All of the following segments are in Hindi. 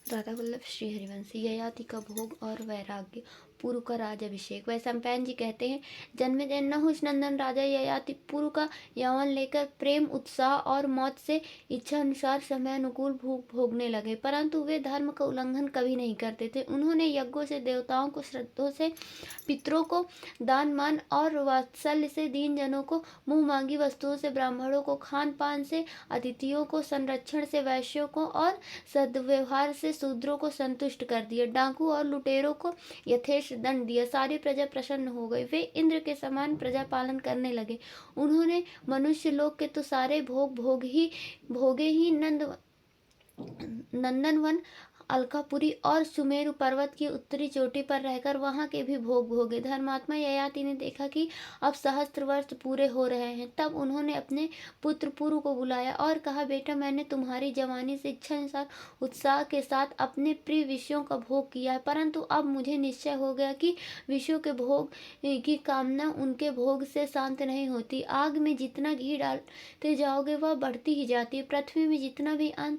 राधा वल्लभ श्री हरिवंशी। ययाति का भोग और वैराग्य। पुरु का राजाभिषेक। वैशंपायन जी कहते हैं, जन्मेजय नहुष नंदन राजा ययाति पुरु का यौवन लेकर प्रेम उत्साह और मौत से इच्छा अनुसार समय अनुकूल भोग भोगने लगे, परंतु वे धर्म का उल्लंघन कभी नहीं करते थे। उन्होंने यज्ञों से देवताओं को, श्रद्धों से पितरों को, दान मान और वात्सल्य से दीन जनों को, मुंह मांगी वस्तुओं से ब्राह्मणों को, खान पान से अतिथियों को, संरक्षण से वैश्यों को और सद्व्यवहार से शूद्रों को संतुष्ट कर दिया। डाकू और लुटेरों को यथेष्ट दंड दिया। सारी प्रजा प्रसन्न हो गई। वे इंद्र के समान प्रजा पालन करने लगे। उन्होंने मनुष्य लोक के तो सारे भोगे ही नंदनवन, अलकापुरी और सुमेरु पर्वत की उत्तरी चोटी पर रहकर वहां के भी भोग भोगे। धर्मात्मा ययाति ने देखा कि अब सहस्त्र वर्ष पूरे हो रहे हैं। तब उन्होंने अपने पुत्र पुरु को बुलाया और कहा, बेटा, मैंने तुम्हारी जवानी से इच्छा अनुसार उत्साह के साथ अपने प्रिय विषयों का भोग किया है, परंतु अब मुझे निश्चय हो गया कि विषयों के भोग की कामना उनके भोग से शांत नहीं होती। आग में जितना घी डालते जाओगे वह बढ़ती ही जाती है। पृथ्वी में जितना भी अन्न,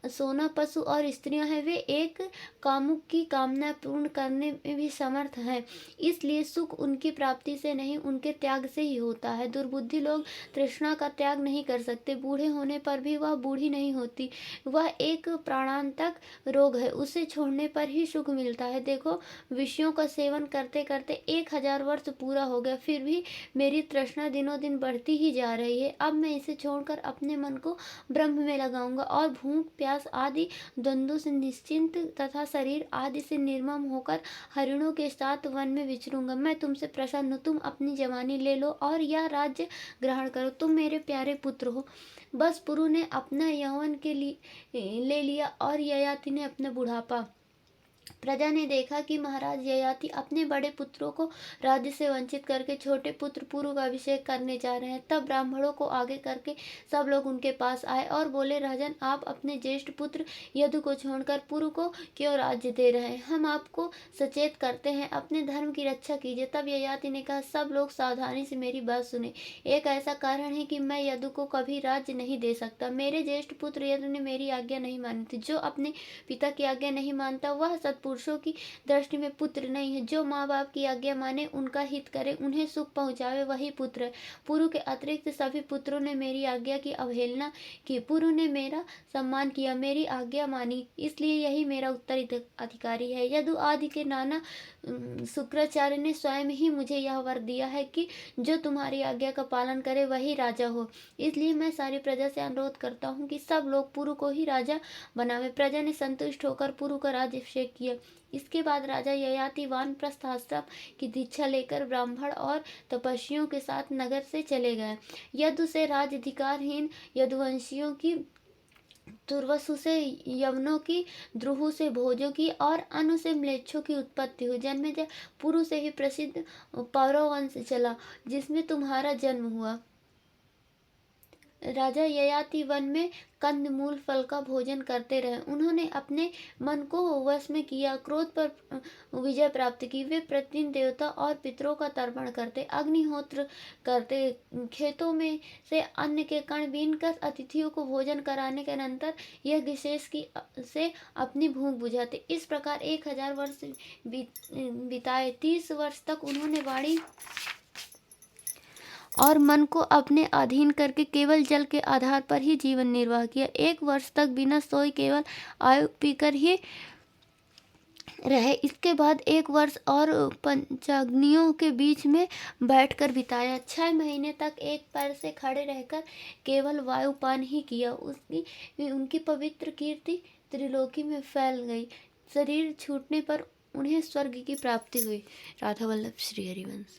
सोना, पशु और स्त्रियां हैं, वे एक कामुक की कामना पूर्ण करने में भी समर्थ हैं। इसलिए सुख उनकी प्राप्ति से नहीं, उनके त्याग से ही होता है। दुर्बुद्धि लोग तृष्णा का त्याग नहीं कर सकते। बूढ़े होने पर भी वह बूढ़ी नहीं होती। वह एक प्राणांतक रोग है, उसे छोड़ने पर ही सुख मिलता है। देखो, विषयों का सेवन करते करते 1000 वर्ष पूरा हो गया, फिर भी मेरी तृष्णा दिनों दिन बढ़ती ही जा रही है। अब मैं इसे छोड़कर अपने मन को ब्रह्म में लगाऊंगा और भूख, प्यास आदि द्वंद्वों से निश्चिंत तथा शरीर आदि से निर्मम होकर हरिणों के साथ वन में विचरूंगा। मैं तुमसे प्रसन्न हूँ, तुम अपनी जवानी ले लो और यह राज्य ग्रहण करो। तुम मेरे प्यारे पुत्र हो। बस पुरु ने अपना यौवन के लिए ले लिया और ययाति ने अपना बुढ़ापा। प्रजा ने देखा कि महाराज ययाति अपने बड़े पुत्रों को राज्य से वंचित करके छोटे पुत्र पुरु का अभिषेक करने जा रहे हैं। तब ब्राह्मणों को आगे करके सब लोग उनके पास आए और बोले, राजन, आप अपने ज्येष्ठ पुत्र यदु को छोड़कर पुरु को क्यों राज्य दे रहे हैं? हम आपको सचेत करते हैं, अपने धर्म की रक्षा कीजिए। तब ययाति ने कहा, सब लोग सावधानी से मेरी बात सुने। एक ऐसा कारण है कि मैं यदु को कभी राज्य नहीं दे सकता। मेरे ज्येष्ठ पुत्र यदु ने मेरी आज्ञा नहीं मानी थी। जो अपने पिता की आज्ञा नहीं मानता वह सत्पुरुषों की दृष्टि में पुत्र नहीं है। जो माँ बाप की आज्ञा माने, उनका हित करे, उन्हें सुख पहुँचावे, वही पुत्र है। पुरु के अतिरिक्त सभी पुत्रों ने मेरी आज्ञा की अवहेलना की। पुरु ने मेरा सम्मान किया, मेरी आज्ञा मानी, इसलिए यही मेरा उत्तराधिकारी है। यदु आदि के नाना शुक्राचार्य ने स्वयं ही मुझे यह वर दिया है कि जो तुम्हारी आज्ञा का पालन करे वही राजा हो। इसलिए मैं सारी प्रजा से अनुरोध करता हूँ कि सब लोग पुरु को ही राजा बनावे। प्रजा ने संतुष्ट होकर पुरु का राज्याभिषेक किया। इसके बाद राजा ययाति वानप्रस्थ आश्रम की दीक्षा लेकर ब्राह्मण और तपस्वियों के साथ नगर से चले गए। यदु से राज्याधिकारहीन यदुवंशियों की, तुर्वसु से यवनों की, द्रुहु से भोजों की और अनु से म्लेच्छों की उत्पत्ति हुई। जन्मेजय पुरु से ही प्रसिद्ध पौरव वंश चला, जिसमें तुम्हारा जन्म हुआ। राजा ययाति वन में कंद मूल फल का भोजन करते रहे। उन्होंने अपने मन को वश में किया, क्रोध पर विजय प्राप्त की। वे प्रतिदिन देवता और पितरों का तर्पण करते, अग्निहोत्र करते, खेतों में से अन्न के कण बीनकर अतिथियों को भोजन कराने के अनंतर यज्ञ शेष की से अपनी भूख बुझाते। इस प्रकार 1000 वर्ष बिताए। 30 वर्ष तक उन्होंने वाणी और मन को अपने अधीन करके केवल जल के आधार पर ही जीवन निर्वाह किया। 1 वर्ष तक बिना सोए केवल आयु पीकर ही रहे। इसके बाद 1 वर्ष और पंचाग्नियों के बीच में बैठकर बिताया। 6 महीने तक एक पैर से खड़े रहकर केवल वायुपान ही किया। उनकी पवित्र कीर्ति त्रिलोकी में फैल गई। शरीर छूटने पर उन्हें स्वर्ग की प्राप्ति हुई। राधा वल्लभ श्री हरिवंश।